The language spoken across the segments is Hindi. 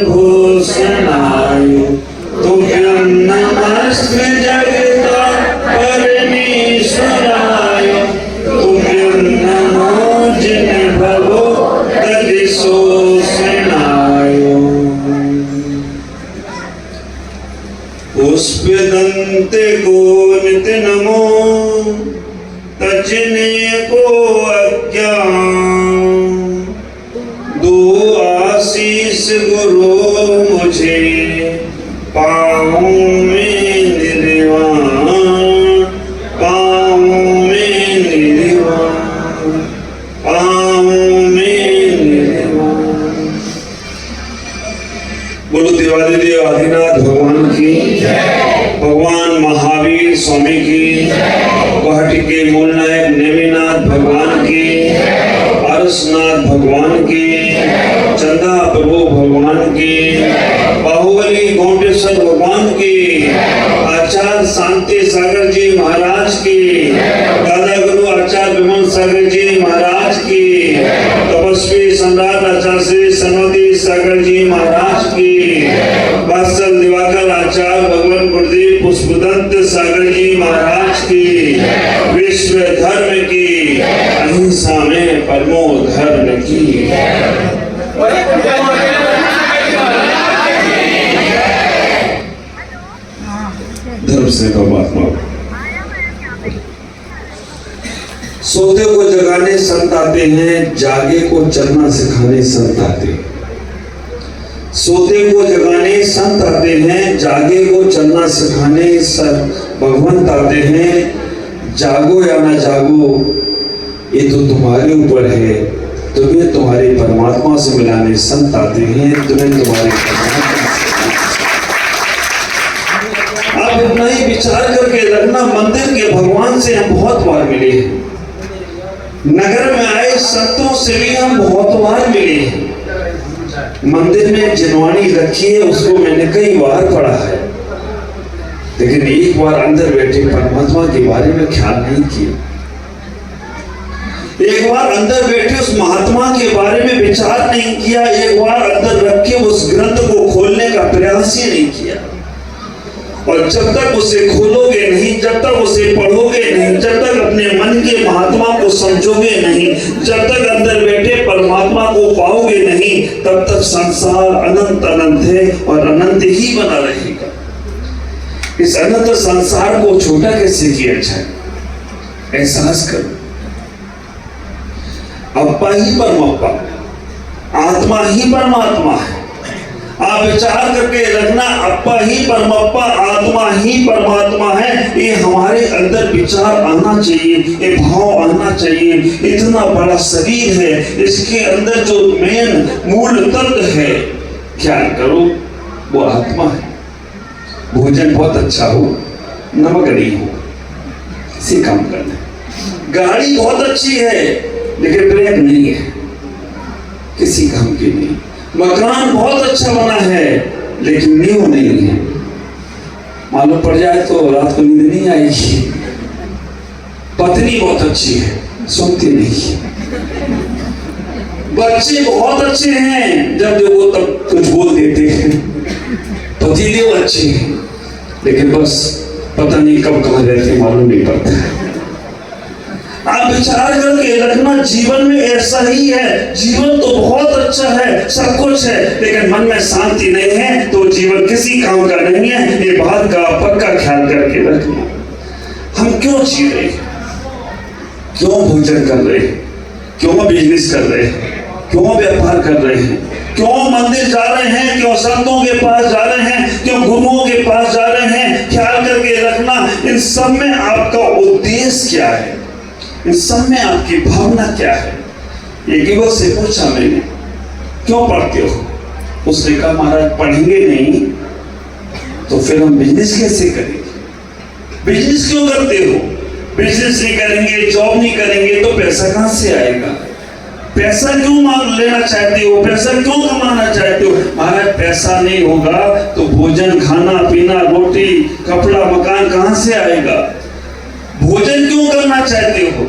भूषणायु तुभ्यं नमस्ते जगता परमेश्वराय तुभ्यं नमो जिन्भवो दधिशोषणाय पुष्पदन्ते को नित्य नमो तजने को अज्ञान दो आशीष गुरु मुझे पाँव में निर्वाण पाँव में निर्वाण पाँव में निर्वाण। बोलो देवादिदेव आदिनाथ भगवान की, भगवान महावीर स्वामी की, गुवाहाटी के मूल नायक नेमिनाथ भगवान की, पारसनाथ भगवान की, चंदा प्रभु भगवान की, बाहुबली गोंडेश्वर भगवान की, आचार्य शांति सागर जी महाराज की, दादा गुरु आचार्य विमल सागर जी महाराज की, तपस्वी सम्राट आचार्य श्री सनोदी सागर जी महाराज की, वात्सल दिवाकर आचार्य भगवान गुरुदेव पुष्पदंत सागर जी महाराज की, विश्व धर्म की, अहिंसा में परमो धर्म की। धर्म से परमात्मा। सोते को जगाने संत आते हैं, जागे को चलना सिखाने संत आते हैं। सोते को जगाने संत आते हैं, जागे को चलना सिखाने भगवंत आते हैं। जागो या ना जागो ये तो तुम्हारे ऊपर है, तुम्हें तुम्हारे परमात्मा से मिलाने संत आते हैं, तुम्हें तुम्हारे आप इतना ही विचार करके रखना। मंदिर के भगवान से हम बहुत बार मिले हैं, नगर में आए संतों से भी हम बहुत बार मिले हैं। मंदिर में जिनवानी रखी है उसको मैंने कई बार पढ़ा है, लेकिन एक बार अंदर बैठे परमात्मा के बारे में ख्याल नहीं किया। एक बार अंदर बैठे उस महात्मा के बारे में विचार नहीं किया। एक बार अंदर रख के उस ग्रंथ को खोलने का प्रयास ही नहीं किया। और जब तक उसे खोलोगे नहीं, जब तक उसे पढ़ोगे नहीं, जब तक अपने मन के महात्मा को समझोगे नहीं, जब तक अंदर बैठे परमात्मा को पाओगे नहीं, तब तक संसार अनंत अनंत है और अनंत ही बना रहेगा। इस अनंत संसार को छोटा कैसे किया जाए, एहसास करो। अप्पा ही परमात्मा, आत्मा ही परमात्मा है। आप विचार करके रखना, अप्पा ही परमात्मा, आत्मा ही परमात्मा है। ये हमारे अंदर विचार आना चाहिए, ये भाव आना चाहिए। इतना बड़ा शरीर है, इसके अंदर जो मेन मूल तत्व है, ख्याल करो, वो आत्मा है। भोजन बहुत अच्छा हो, नमक नहीं हो, इसे काम करना। गाड़ी बहुत अच्छी है, लेकिन ब्रेक नहीं है, किसी काम की नहीं। मकान बहुत अच्छा बना है, लेकिन नींव नहीं है, मालूम पड़ जाए तो रात को नींद नहीं आएगी। पत्नी बहुत अच्छी है, सुनती नहीं है। बच्चे बहुत अच्छे हैं, जब देखो तब कुछ बोल देते हैं। पतिदेव अच्छे हैं, लेकिन बस पता नहीं कब कहाँ रहते मालूम नहीं पड़ता है। आप विचार करके रखना, जीवन में ऐसा ही है। जीवन तो बहुत अच्छा है, सब कुछ है, लेकिन मन में शांति नहीं है तो जीवन किसी काम का नहीं है। ये बात का पक्का ख्याल करके रखना। हम क्यों जी रहे हैं, क्यों भोजन कर रहे हैं, क्यों बिजनेस कर रहे हैं, क्यों व्यापार कर रहे हैं, क्यों मंदिर जा रहे हैं, क्यों संतों के पास जा रहे हैं, क्यों गुरुओं के पास जा रहे हैं, ख्याल करके रखना। इन सब में आपका उद्देश्य क्या है, इन सब में आपकी भावना क्या है। एक युवक से पूछा मैंने, क्यों पढ़ते हो? उसने कहा महाराज पढ़ेंगे नहीं तो फिर हम बिजनेस कैसे करेंगे? बिजनेस क्यों करते हो? बिजनेस नहीं करेंगे, जॉब नहीं करेंगे तो पैसा कहां से आएगा? पैसा क्यों मांग लेना चाहते हो, पैसा क्यों कमाना चाहते हो? महाराज पैसा नहीं होगा तो भोजन, खाना पीना, रोटी, कपड़ा, मकान कहां से आएगा? भोजन क्यों करना चाहते हो?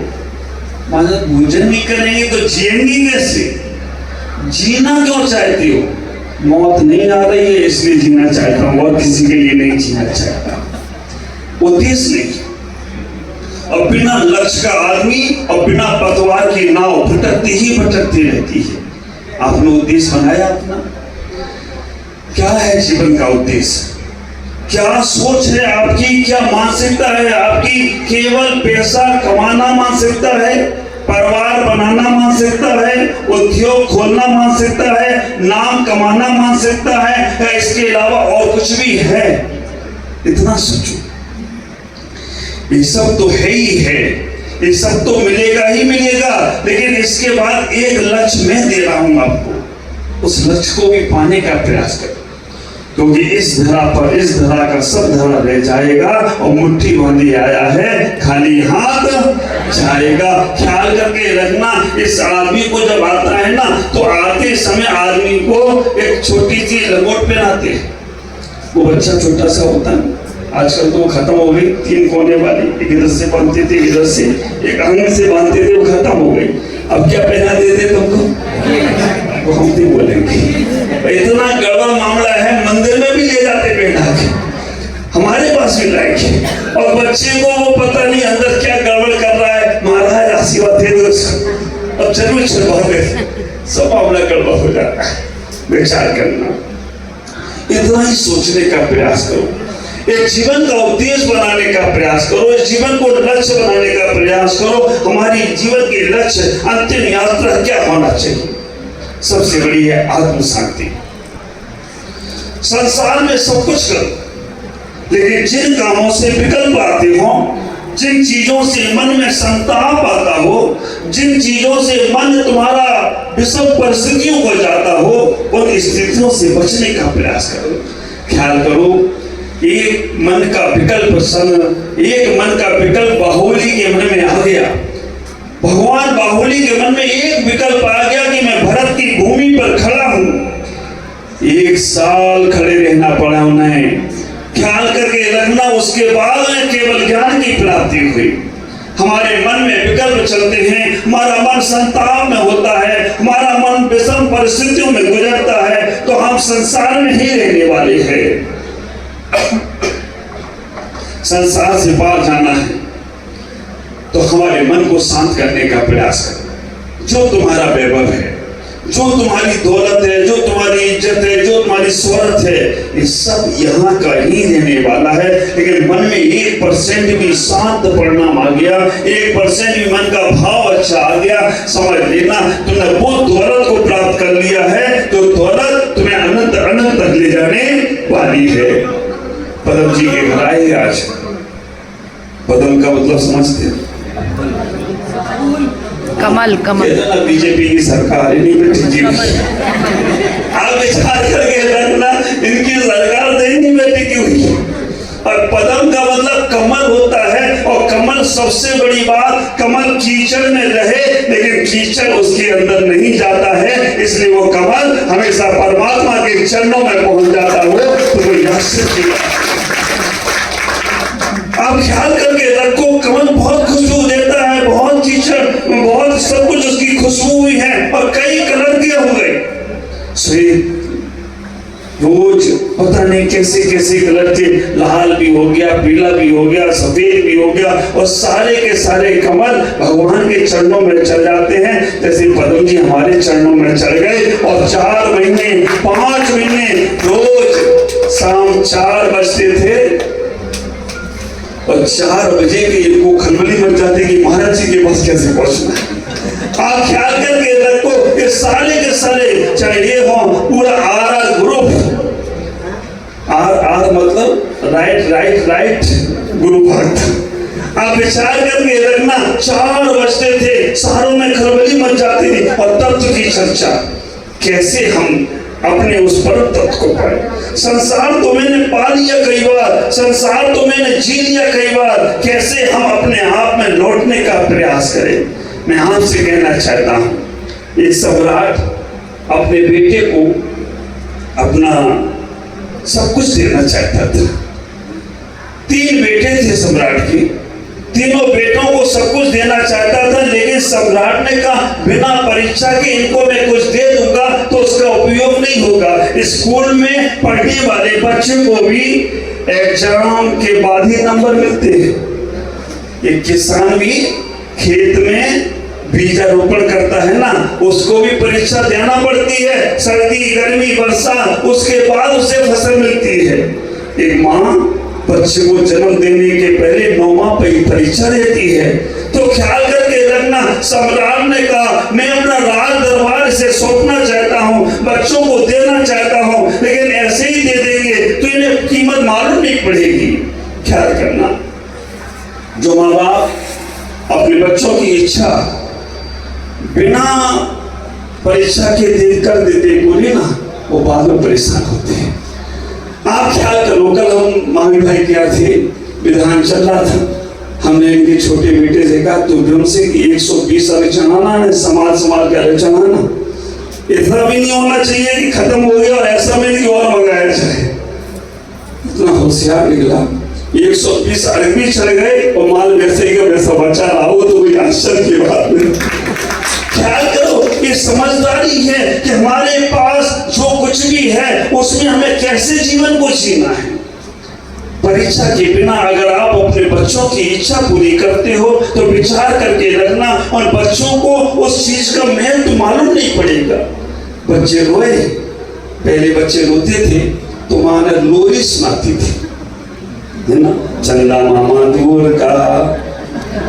महाराज भोजन नहीं करेंगे तो जिएंगे कैसे? जीना क्यों चाहती हो? मौत नहीं आ रही है इसलिए जीना चाहता हूं, और किसी के लिए नहीं जीना चाहता। उद्देश्य नहीं। और बिना लक्ष्य का आदमी और बिना पतवार की नाव भटकती रहती है। आपने उद्देश्य बनाया अपना? क्या है जीवन का उद्देश्य? क्या सोच है आपकी? क्या मानसिकता है आपकी? केवल पैसा कमाना मानसिकता है? परिवार बनाना मानसिकता है? उद्योग खोलना मानसिकता है? नाम कमाना मानसिकता है? इसके अलावा और कुछ भी है? इतना सोचो। ये सब तो है ही है, ये सब तो मिलेगा ही मिलेगा, लेकिन इसके बाद एक लक्ष्य मैं दे रहा हूं आपको। उस लक्ष्य को भी पाने का प्रयास करो, क्योंकि इस धरा का सब धरा रह जाएगा और मुट्ठी बांधी आया है, खाली हाथ जाएगा। ख्याल करके रखना। इस आदमी को जब आता है ना, तो आते समय आदमी को एक छोटी सी लंगोट पहनाते हैं। वो बच्चा छोटा सा होता है, आजकल तो वो खत्म हो गई। 3 कोने वाली, एक इधर से बांधते थे, इधर से एक अंग से बांधते थे, वो खत्म हो गई। अब क्या पहना देते तुमको? वो हम नहीं बोलेंगे। इतना गड़बड़ मामला है, मंदिर में भी ले जाते पहना के, हमारे पास भी लायक है। और बच्चे को वो पता नहीं अंदर क्या गड़बड़ कर रहा है। महाराज आशीर्वाद दे दो, अब जरूर छुपा दे, सब मामला गड़बड़ हो जाता है। विचार करना, इतना ही सोचने का प्रयास करो। एक जीवन का उद्देश्य बनाने का प्रयास करो, इस जीवन को लक्ष्य बनाने का प्रयास करो। हमारी जीवन के लक्ष्य, अंतिम यात्रा क्या होना चाहिए? सबसे बड़ी है आत्म शांति। संसार में सब कुछ करो, लेकिन जिन कामों से विकल्प आते हो, जिन चीजों से मन में संताप आता हो, जिन चीजों से मन तुम्हारा विषम परिस्थितियों को जाता हो, उन स्थितियों से बचने का प्रयास करो। ख्याल करो, एक मन का विकल्प बाहुली के मन में आ गया। भगवान बाहुली के मन में एक विकल्प आ गया कि मैं भरत की भूमि पर खड़ा हूं। 1 साल खड़े रहना पड़ा उन्हें। ख्याल करके रखना, उसके बाद में केवल ज्ञान की प्राप्ति हुई। हमारे मन में विकल्प चलते हैं, हमारा मन संताप में होता है, हमारा मन विषम परिस्थितियों में गुजरता है, तो हम संसार में ही रहने वाले हैं। संसार से पार जाना है तो हमारे मन को शांत करने का प्रयास करो। जो तुम्हारा वैभव है, जो तुम्हारी दौलत है, जो तुम्हारी इज्जत है, जो तुम्हारी शोहरत है, ये सब यहाँ का ही रहने वाला है। लेकिन मन में 1% भी शांत परिणाम आ गया, 1% भी मन का भाव अच्छा आ गया, समझ लेना तुमने वो दौलत को प्राप्त कर लिया है, तो दौलत तुम्हें अनंत अनंत तक ले जाने वाली है। पदम जी के घर आए आज। पदम का मतलब समझते हैं? कमल। बीजेपी की सरकार नहीं बैठी जी। आप विचार करके रखना, इनकी सरकार नहीं बैठी क्यों? और पदम का मतलब कमल होता है, और कमल सबसे बड़ी बात, कमल कीचड़ में रहे लेकिन कीचड़ उसके अंदर नहीं जाता है, इसलिए वो कमल हमेशा परमात्मा के चरणों में पहुंच जाता हो। तो वो आप ख्याल करके रखो, कमल बहुत खुशबू देता है, बहुत कीचड़, बहुत सब कुछ उसकी खुशबू हुई है, और कई कलर के हो गए। रोज पता नहीं कैसे कैसे कलर के, लाल भी हो गया, पीला भी हो गया, सफेद भी हो गया, और सारे के सारे कमल भगवान के चरणों में चल जाते हैं। जैसे पदम जी हमारे चरणों में चल गए, और 4 महीने 5 महीने रोज शाम 4 बजते थे, और 4 बजे के इनको खलबली मच जाती कि महाराज जी के पास कैसे पहुंचना है। आप ख्याल करके रखो, ये सारे के सारे, चाहे ये हो पूरा आर ग्रुप, आर मतलब राइट ग्रुप भक्त। आप विचार करके रखना, 4 बजते थे, शहरों में खलबली मच जाती थी, और तत्व की चर्चा, कैसे हम अपने उस परम तत्व को पाए। संसार तो मैंने पा लिया कई बार, संसार तो मैंने जी लिया कई बार, कैसे हम अपने आप में लौटने का प्रयास करें। मैं आपसे कहना चाहता हूं, एक सम्राट अपने बेटे को अपना सब कुछ देना चाहता था। 3 बेटे थे सम्राट के, तीनों बेटों को सब कुछ देना चाहता था, लेकिन सम्राट ने कहा बिना परीक्षा के इनको मैं कुछ दे दूंगा तो उसका उपयोग नहीं होगा। स्कूल में पढ़ने वाले बच्चे को भी एग्जाम के बाद ही नंबर मिलते हैं। एक किसान भी खेत में बीजारोपण करता है ना, उसको भी परीक्षा देना पड़ती है, सर्दी गर्मी वर्षा, उसके बाद उसे फसल मिलती है। एक माँ बच्चे को जन्म देने के पहले 9 माह परीक्षा देती है। तो ख्याल करके रखना, सम्राट ने कहा मैं अपना राज दरबार से सौंपना चाहता हूँ, बच्चों को देना चाहता हूँ, लेकिन ऐसे ही दे देंगे तो इन्हें कीमत मालूम नहीं पड़ेगी। ख्याल करना, जो माँ बाप अपने बच्चों की इच्छा बिना परीक्षा के कर देते पूरी ना, वो बाद में परेशान होते हैं। आप ख्याल करो, कल हम मामी भाई क्या थे, विधान चल रहा था, हमने इनके छोटे बेटे से कहा तुम हमसे 120 अरे चढ़ाना है, समाज के अरे चढ़ाना, इतना भी नहीं होना चाहिए कि खत्म हो गया और ऐसा में नहीं और मंगाया जाए। इतना होशियार निकला, 120 अरे भी चढ़ गए और माल वैसे ही का वैसा बचा रहा हो, तो कोई आश्चर्य की बात नहीं। ख्याल करो, ये समझदारी है कि हमारे पास जो कुछ भी है उसमें हमें कैसे जीवन को जीना है। परीक्षा के बिना अगर आप अपने बच्चों की इच्छा पूरी करते हो तो विचार करके रखना, और बच्चों को उस चीज का महत्व मालूम नहीं पड़ेगा। बच्चे रोए, पहले बच्चे रोते थे तो माँ ने लोरी सुनाती थी, है ना, चंदा मामा दूर का,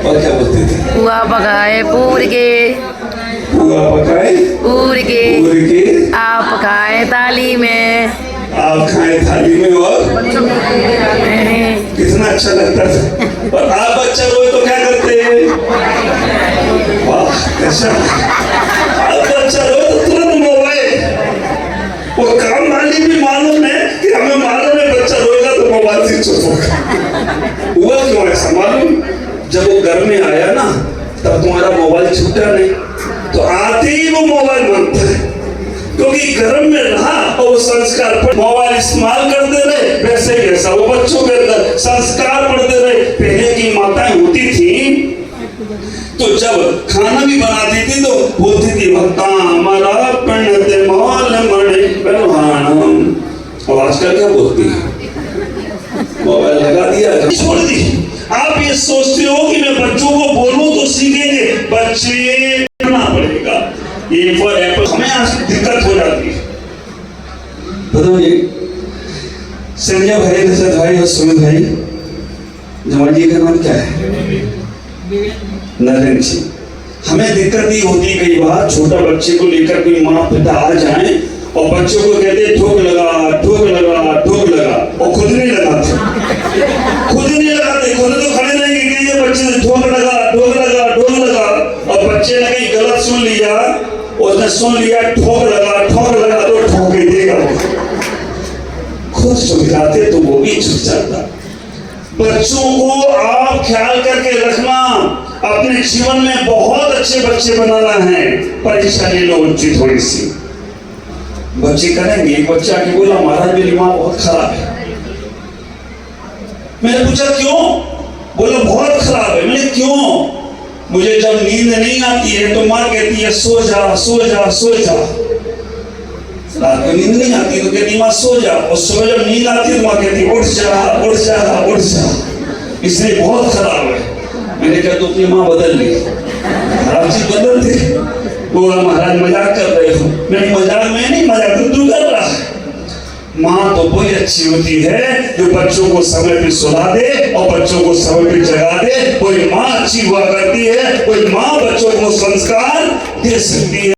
और क्या बोलते थे, पुआ पकाए पूर के, पुआ पकाए पूर के, आप खाए थाली में, आप खाए थाली में, और कितना अच्छा लगता था। और आप बच्चा रोए तो क्या करते हैं, वाह कैसा, अब बच्चा रोए तो तुरंत मोबाइल, वो काम वाली भी मालूम है कि हमें मालूम है बच्चा रोएगा तो मोबाइल से चुप होगा। हुआ क्यों ऐसा मालूम, जब वो घर में आया ना तब तुम्हारा मोबाइल छूटा नहीं, तो आते ही वो मोबाइल मांगता है, क्योंकि घर में रहा और वो संस्कार पर मोबाइल इस्तेमाल करते रहे, वैसे ही ऐसा वो बच्चों के अंदर संस्कार पढ़ते रहे। पहले की माताएं होती थी तो जब खाना भी बनाती थी तो बोलती थी भक्ता हमारा पंडित मौल मणि बनवाणम, और आजकल क्या बोलती है, मोबाइल लगा दिया छोड़ दी। आप ये सोचते हो कि मैं बच्चों को बोलूं तो सीखेंगे, बच्चे करना पड़ेगा। ये फॉर एप्पल हमें आज दिक्कत हो जाती है। बताइए संजय भाई, दशरथ भाई और सुमित भाई, जमाल जी का नाम क्या है, नरेंद्र जी। हमें दिक्कत ही होती है कई बार, छोटा बच्चे को लेकर कोई माँ पिता आ जाए और बच्चों को कहते ठोक लगा ठोक लगा ठोक लगा, और खुद नहीं लगाते, खुद नहीं लगाते, खुद तो खड़े रहेंगे कि ये बच्चे से ठोक लगा ठोक लगा ठोक लगा, और बच्चे ने कहीं गलत सुन लिया, उसने सुन लिया ठोक लगा तो ठोक ही देगा, खुद चुप जाते तो वो भी चुप जाता। बच्चों को आप ख्याल करके रखना, अपने जीवन में बहुत अच्छे बच्चे बनाना है। परीक्षा ले लो उच्ची थोड़ी सी, बच्चे करेंगे। एक बच्चा आके बोला महाराज मेरी माँ बहुत खराब है। मैंने पूछा क्यों, बोला बहुत खराब है। मैंने क्यों, मुझे जब नींद नहीं आती है तो माँ कहती है सो जा सो जा सो जा, रात को नींद नहीं आती तो कहती माँ सो जा, और सुबह जब नींद आती है तो माँ कहती उठ जा उठ जा उठ जा, इसलिए बहुत खराब है। मैंने कहा तो अपनी माँ बदल ली, खराब चीज बदल दे। वो महाराज मजाक कर रहे हो, नहीं मजाक में नहीं, मजाक तो तू कर रहा है। माँ तो वही अच्छी होती है जो बच्चों को समय पे सुला दे और बच्चों को समय पे जगा दे, कोई माँ अच्छी हुआ करती है, कोई माँ बच्चों को संस्कार दे सकती है।